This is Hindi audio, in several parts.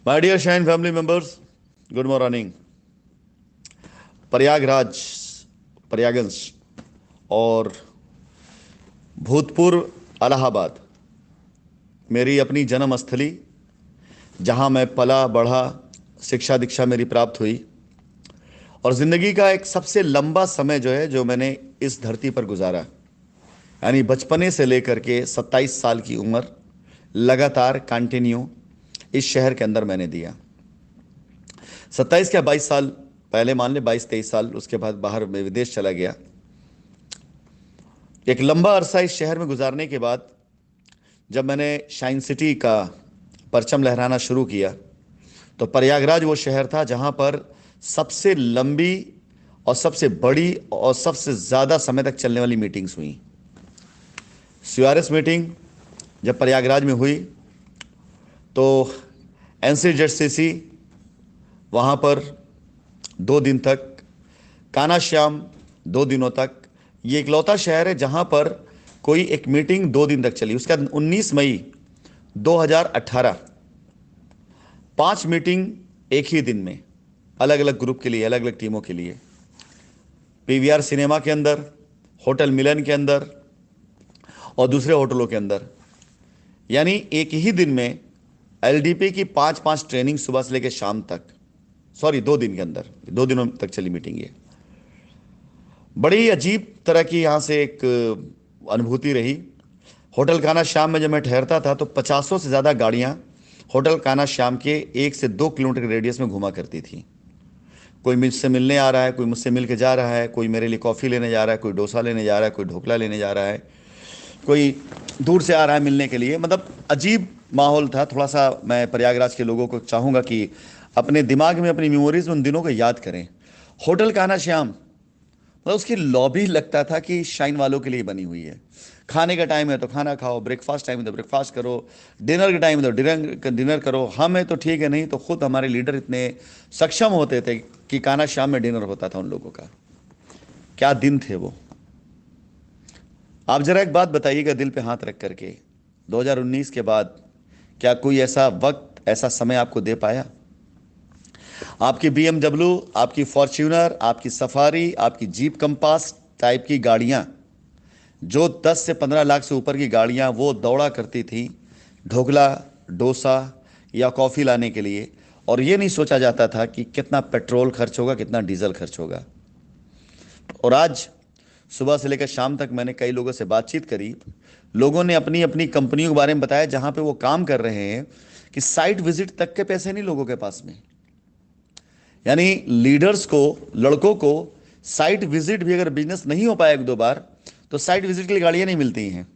My dear shine family members, good morning. Prayagraj, Prayaganj और भूतपूर्व इलाहाबाद मेरी अपनी जन्म स्थली, जहां मैं पला बढ़ा, शिक्षा दीक्षा मेरी प्राप्त हुई और ज़िंदगी का एक सबसे लंबा समय जो है जो मैंने इस धरती पर गुजारा, यानी बचपने से लेकर के 27 साल की उम्र लगातार कंटिन्यू इस शहर के अंदर मैंने दिया। 27 क्या 22 साल, पहले मान ले 22-23 साल, उसके बाद बाहर में विदेश चला गया। एक लंबा अरसा इस शहर में गुजारने के बाद जब मैंने शाइन सिटी का परचम लहराना शुरू किया तो प्रयागराज वो शहर था जहां पर सबसे लंबी और सबसे बड़ी और सबसे ज़्यादा समय तक चलने वाली मीटिंग्स हुई। सीआरएस मीटिंग जब प्रयागराज में हुई तो एनसीजेडसीसी वहाँ पर 2 दिन तक, कान्हा श्याम 2 दिनों तक। ये इकलौता शहर है जहाँ पर कोई एक मीटिंग 2 दिन तक चली। उसके बाद 19 मई 2018 5 मीटिंग एक ही दिन में, अलग अलग ग्रुप के लिए, अलग अलग टीमों के लिए, पीवीआर सिनेमा के अंदर, होटल मिलन के अंदर और दूसरे होटलों के अंदर। यानी एक ही दिन में एलडीपी की 5-5 ट्रेनिंग सुबह से लेकर शाम तक, सॉरी 2 दिन के अंदर, 2 दिनों तक चली मीटिंग। ये बड़ी अजीब तरह की यहाँ से एक अनुभूति रही। होटल कान्हा श्याम में जब मैं ठहरता था तो 50 से ज़्यादा गाड़ियाँ होटल कान्हा श्याम के 1 से 2 किलोमीटर के रेडियस में घुमा करती थी। कोई मुझसे मिलने आ रहा है, कोई मुझसे मिल के जा रहा है, कोई मेरे लिए कॉफ़ी लेने जा रहा है, कोई डोसा लेने जा रहा है, कोई ढोकला लेने जा रहा है, कोई दूर से आ रहा है मिलने के लिए। मतलब अजीब माहौल था। थोड़ा सा मैं प्रयागराज के लोगों को चाहूँगा कि अपने दिमाग में, अपनी मेमोरीज में उन दिनों को याद करें। होटल कान्हा श्याम, मतलब उसकी लॉबी लगता था कि शाइन वालों के लिए बनी हुई है। खाने का टाइम है तो खाना खाओ, ब्रेकफास्ट टाइम है तो ब्रेकफास्ट करो, डिनर का टाइम है तो डिनर करो। हम है तो ठीक है, नहीं तो खुद हमारे लीडर इतने सक्षम होते थे कि कान्हा श्याम में डिनर होता था उन लोगों का। क्या दिन थे वो। आप जरा एक बात बताइएगा दिल पे हाथ रख करके, 2019 के बाद क्या कोई ऐसा वक्त, ऐसा समय आपको दे पाया? आपकी बीएमडब्ल्यू, आपकी फॉर्च्यूनर, आपकी सफारी, आपकी जीप कंपास टाइप की गाड़ियां, जो 10 से 15 लाख से ऊपर की गाड़ियां वो दौड़ा करती थी ढोकला, डोसा या कॉफ़ी लाने के लिए, और ये नहीं सोचा जाता था कि कितना पेट्रोल खर्च होगा, कितना डीजल खर्च होगा। और आज सुबह से लेकर शाम तक मैंने कई लोगों से बातचीत करी। लोगों ने अपनी अपनी कंपनियों के बारे में बताया जहां पे वो काम कर रहे हैं कि साइट विजिट तक के पैसे नहीं लोगों के पास में। यानी लीडर्स को, लड़कों को साइट विजिट भी अगर बिजनेस नहीं हो पाया 1-2 बार तो साइट विजिट के लिए गाड़ियां नहीं मिलती हैं।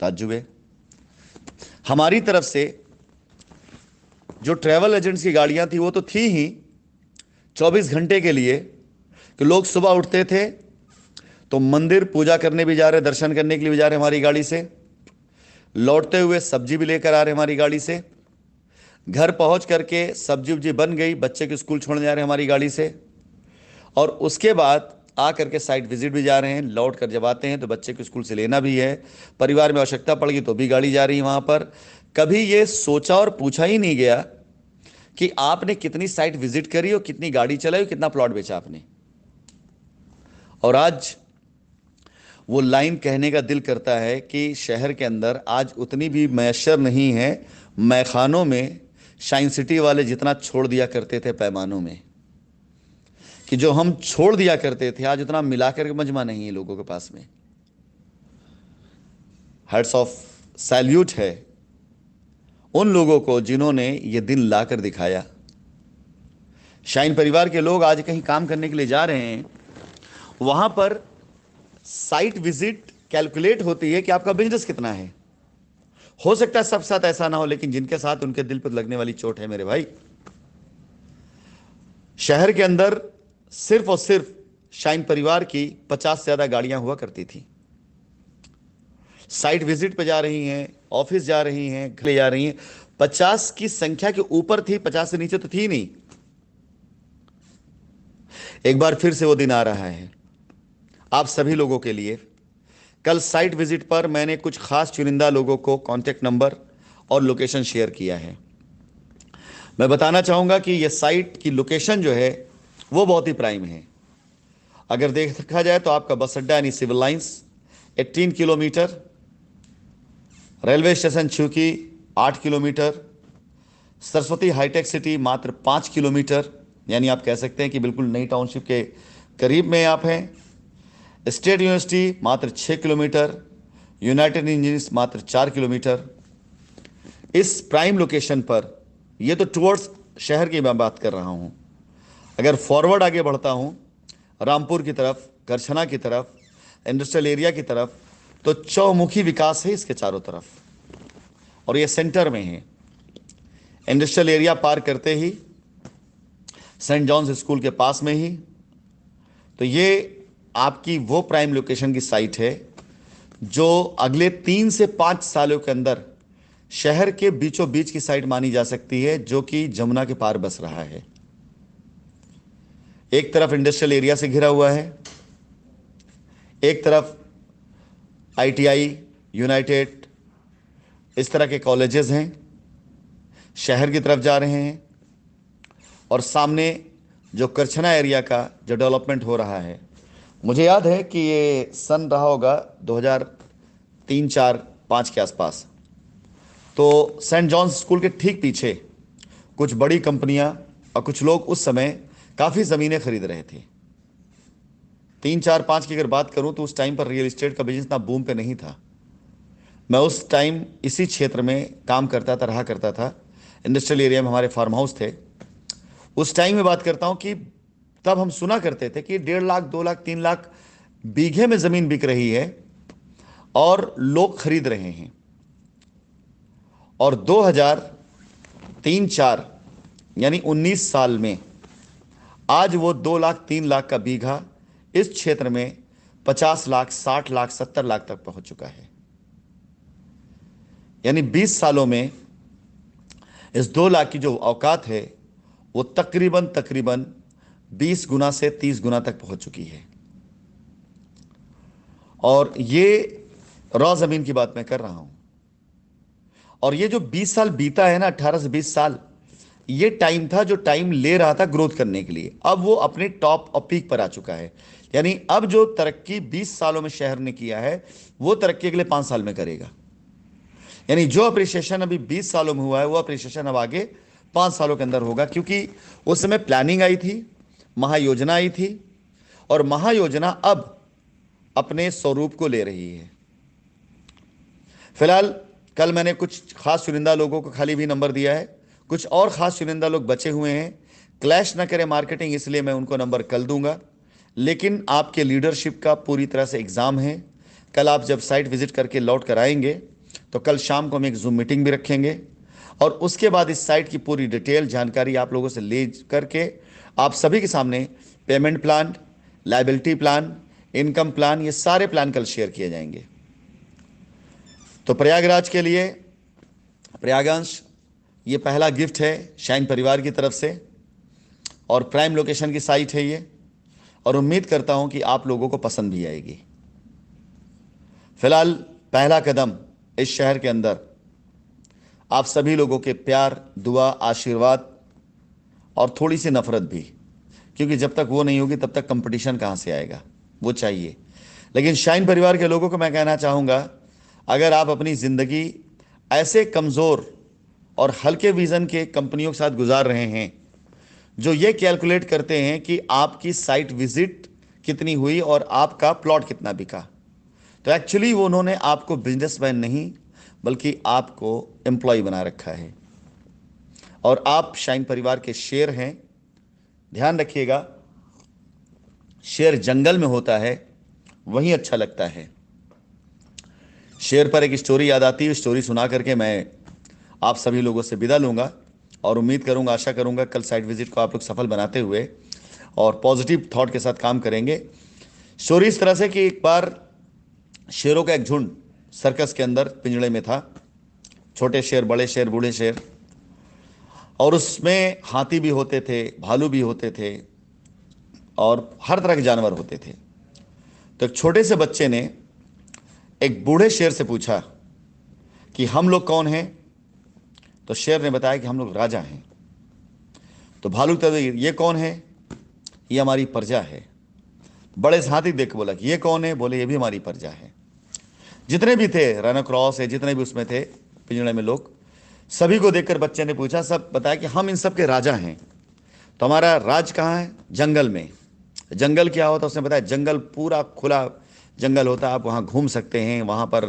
ताज्जुब है। हमारी तरफ से जो ट्रैवल एजेंट्स की गाड़ियां थी वो तो थी ही 24 घंटे के लिए, कि लोग सुबह उठते थे तो मंदिर पूजा करने भी जा रहे, दर्शन करने के लिए भी जा रहे हमारी गाड़ी से, लौटते हुए सब्जी भी लेकर आ रहे हमारी गाड़ी से, घर पहुंच करके सब्जी उब्जी बन गई, बच्चे के स्कूल छोड़ने जा रहे हैं हमारी गाड़ी से, और उसके बाद आ करके साइट विजिट भी जा रहे हैं। लौट कर जब आते हैं तो बच्चे को स्कूल से लेना भी है, परिवार में आवश्यकता पड़ गई तो भी गाड़ी जा रही है वहाँ पर। कभी ये सोचा और पूछा ही नहीं गया कि आपने कितनी साइट विजिट करी और कितनी गाड़ी चलाई और कितना प्लॉट बेचा आपने। और आज वो लाइन कहने का दिल करता है कि शहर के अंदर आज उतनी भी मैशर नहीं है मैखानों में, शाइन सिटी वाले जितना छोड़ दिया करते थे पैमानों में, कि जो हम छोड़ दिया करते थे आज उतना मिलाकर के मजमा नहीं है लोगों के पास में। हेड्स ऑफ सैल्यूट है उन लोगों को जिन्होंने ये दिन लाकर दिखाया। शाइन परिवार के लोग आज कहीं काम करने के लिए जा रहे हैं, वहां पर साइट विजिट कैलकुलेट होती है कि आपका बिजनेस कितना है। हो सकता है सबके साथ ऐसा ना हो, लेकिन जिनके साथ उनके दिल पर लगने वाली चोट है मेरे भाई। शहर के अंदर सिर्फ और सिर्फ शाइन परिवार की 50 से ज्यादा गाड़ियां हुआ करती थी। साइट विजिट पे जा रही हैं, ऑफिस जा रही हैं, घर ले जा रही हैं। 50 की संख्या के ऊपर थी, 50 से नीचे तो थी नहीं। एक बार फिर से वो दिन आ रहा है आप सभी लोगों के लिए। कल साइट विजिट पर मैंने कुछ खास चुनिंदा लोगों को कांटेक्ट नंबर और लोकेशन शेयर किया है। मैं बताना चाहूँगा कि ये साइट की लोकेशन जो है वो बहुत ही प्राइम है। अगर देखा जाए तो आपका बस अड्डा यानी civil lines 18 kilometre, railway station छुकी 8 किलोमीटर, सरस्वती हाईटेक सिटी मात्र 5 किलोमीटर, यानी आप कह सकते हैं कि बिल्कुल नई टाउनशिप के करीब में आप हैं। स्टेट यूनिवर्सिटी मात्र 6 किलोमीटर, यूनाइटेड इंजीनियर्स मात्र 4 किलोमीटर। इस प्राइम लोकेशन पर, ये तो टुवर्ड्स शहर की मैं बात कर रहा हूँ। अगर फॉरवर्ड आगे बढ़ता हूँ रामपुर की तरफ, करछना की तरफ, इंडस्ट्रियल एरिया की तरफ, तो चौमुखी विकास है इसके चारों तरफ, और ये सेंटर में है। इंडस्ट्रियल एरिया पार करते ही सेंट जॉन्स स्कूल के पास में ही, तो ये आपकी वो प्राइम लोकेशन की साइट है जो अगले 3 से 5 सालों के अंदर शहर के बीचों बीच की साइट मानी जा सकती है, जो कि जमुना के पार बस रहा है। एक तरफ इंडस्ट्रियल एरिया से घिरा हुआ है, एक तरफ आईटीआई, यूनाइटेड, इस तरह के कॉलेजेस हैं, शहर की तरफ जा रहे हैं, और सामने जो करछना एरिया का जो डेवलपमेंट हो रहा है, मुझे याद है कि ये सन रहा होगा 2003, 4, 5 के आसपास। तो सेंट जॉन्स स्कूल के ठीक पीछे कुछ बड़ी कंपनियां और कुछ लोग उस समय काफ़ी ज़मीनें खरीद रहे थे। 3, 4, 5 की अगर बात करूं तो उस टाइम पर रियल एस्टेट का बिजनेस इतना बूम पे नहीं था। मैं उस टाइम इसी क्षेत्र में काम करता था, रहा करता था। इंडस्ट्रियल एरिया में हमारे फार्म हाउस थे। उस टाइम में बात करता हूं कि तब हम सुना करते थे कि 1.5 लाख, 2 लाख, 3 लाख बीघे में ज़मीन बिक रही है और लोग खरीद रहे हैं। और 2003-4 यानी 19 साल में आज वो 2 लाख, 3 लाख का बीघा इस क्षेत्र में 50 लाख, 60 लाख, 70 लाख तक पहुंच चुका है। यानी 20 सालों में इस 2 लाख की जो औकात है वो तकरीबन 20 गुना से 30 गुना तक पहुंच चुकी है। और ये रॉ जमीन की बात मैं कर रहा हूं। और ये जो 20 साल बीता है ना, 18 से 20 साल, ये टाइम था जो टाइम ले रहा था ग्रोथ करने के लिए। अब वो अपने टॉप और पीक पर आ चुका है। यानी अब जो तरक्की 20 सालों में शहर ने किया है वो तरक्की अगले 5 साल में करेगा। यानी जो अप्रिसिएशन अभी 20 सालों में हुआ है वो अप्रिसिएशन अब आगे 5 सालों के अंदर होगा, क्योंकि उस समय प्लानिंग आई थी, महायोजना आई थी, और महायोजना अब अपने स्वरूप को ले रही है। फिलहाल कल मैंने कुछ खास चुनिंदा लोगों को खाली भी नंबर दिया है, कुछ और खास चुनिंदा लोग बचे हुए हैं। क्लैश ना करे मार्केटिंग, इसलिए मैं उनको नंबर कल दूंगा। लेकिन आपके लीडरशिप का पूरी तरह से एग्ज़ाम है। कल आप जब साइट विजिट करके लौट कर आएंगे तो कल शाम को हम एक जूम मीटिंग भी रखेंगे, और उसके बाद इस साइट की पूरी डिटेल जानकारी आप लोगों से ले करके आप सभी के सामने payment plan, liability plan, income plan, ये सारे प्लान कल शेयर किए जाएंगे। तो प्रयागराज के लिए, प्रयागांश, ये पहला गिफ्ट है शाइन परिवार की तरफ से, और प्राइम लोकेशन की साइट है ये, और उम्मीद करता हूं कि आप लोगों को पसंद भी आएगी। फिलहाल पहला कदम इस शहर के अंदर आप सभी लोगों के प्यार, दुआ, आशीर्वाद और थोड़ी सी नफरत भी, क्योंकि जब तक वो नहीं होगी तब तक कंपटीशन कहाँ से आएगा, वो चाहिए। लेकिन शाइन परिवार के लोगों को मैं कहना चाहूँगा, अगर आप अपनी ज़िंदगी ऐसे कमज़ोर और हल्के विज़न के कंपनियों के साथ गुजार रहे हैं जो ये कैलकुलेट करते हैं कि आपकी साइट विजिट कितनी हुई और आपका प्लॉट कितना बिका, तो एक्चुअली वो उन्होंने आपको बिजनेसमैन नहीं बल्कि आपको एम्प्लॉय बना रखा है, और आप शाइन परिवार के शेर हैं। ध्यान रखिएगा, शेर जंगल में होता है वहीं अच्छा लगता है। शेर पर एक स्टोरी याद आती है, स्टोरी सुना करके मैं आप सभी लोगों से विदा लूँगा, और उम्मीद करूँगा, आशा करूँगा कल साइट विजिट को आप लोग सफल बनाते हुए और पॉजिटिव थॉट के साथ काम करेंगे। स्टोरी इस तरह से कि एक बार शेरों का एक झुंड सर्कस के अंदर पिंजड़े में था, छोटे शेर, बड़े शेर, बूढ़े शेर, और उसमें हाथी भी होते थे, भालू भी होते थे, और हर तरह के जानवर होते थे। तो एक छोटे से बच्चे ने एक बूढ़े शेर से पूछा कि हम लोग कौन हैं? तो शेर ने बताया कि हम लोग राजा हैं। तो भालू तो ये कौन है? ये हमारी प्रजा है। बड़े से हाथी देख के बोला कि ये कौन है? बोले ये भी हमारी प्रजा है। जितने भी थे रन क्रॉस है, जितने भी उसमें थे पिंजड़े में लोग, सभी को देखकर बच्चे ने पूछा, सब बताया कि हम इन सब के राजा हैं। तो हमारा राज कहाँ है? जंगल में। जंगल क्या होता है? उसने बताया जंगल पूरा खुला जंगल होता है, आप वहाँ घूम सकते हैं, वहाँ पर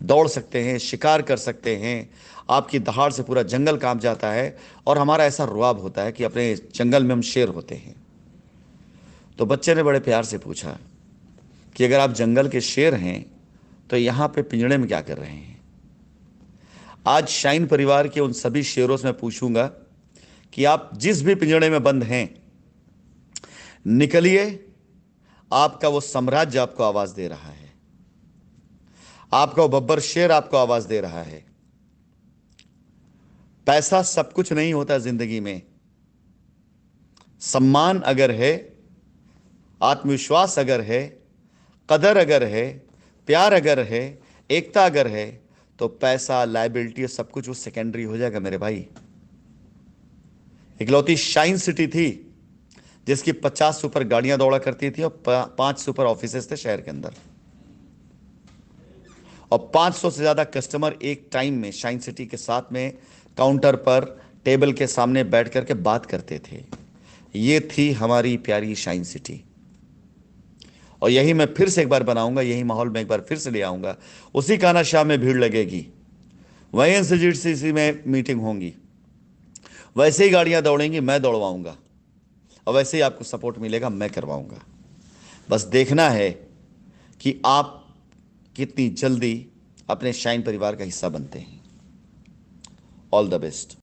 दौड़ सकते हैं, शिकार कर सकते हैं, आपकी दहाड़ से पूरा जंगल कांप जाता है। और हमारा ऐसा रुआब होता है कि अपने जंगल में हम शेर होते हैं। तो बच्चे ने बड़े प्यार से पूछा कि अगर आप जंगल के शेर हैं तो यहाँ पे पिंजड़े में क्या कर रहे हैं? आज शाइन परिवार के उन सभी शेरों से मैं पूछूंगा कि आप जिस भी पिंजड़े में बंद हैं, निकलिए। आपका वो साम्राज्य आपको आवाज दे रहा है, आपका वो बब्बर शेर आपको आवाज दे रहा है। पैसा सब कुछ नहीं होता जिंदगी में। सम्मान अगर है, आत्मविश्वास अगर है, कदर अगर है, प्यार अगर है, एकता अगर है, तो पैसा, लायबिलिटी, सब कुछ वो सेकेंडरी हो जाएगा मेरे भाई। इकलौती शाइन सिटी थी जिसकी 50 सुपर गाड़ियां दौड़ा करती थी और 5 सुपर ऑफिसेस थे शहर के अंदर, और 500 से ज्यादा कस्टमर एक टाइम में शाइन सिटी के साथ में काउंटर पर टेबल के सामने बैठ करके बात करते थे। ये थी हमारी प्यारी शाइन सिटी। और यही मैं फिर से एक बार बनाऊंगा, यही माहौल में एक बार फिर से ले आऊंगा। उसी काना शाह में भीड़ लगेगी, वही एनसीजीसी में मीटिंग होंगी, वैसे ही गाड़ियां दौड़ेंगी, मैं दौड़वाऊंगा, और वैसे ही आपको सपोर्ट मिलेगा, मैं करवाऊंगा। बस देखना है कि आप कितनी जल्दी अपने शाइन परिवार का हिस्सा बनते हैं। All the best.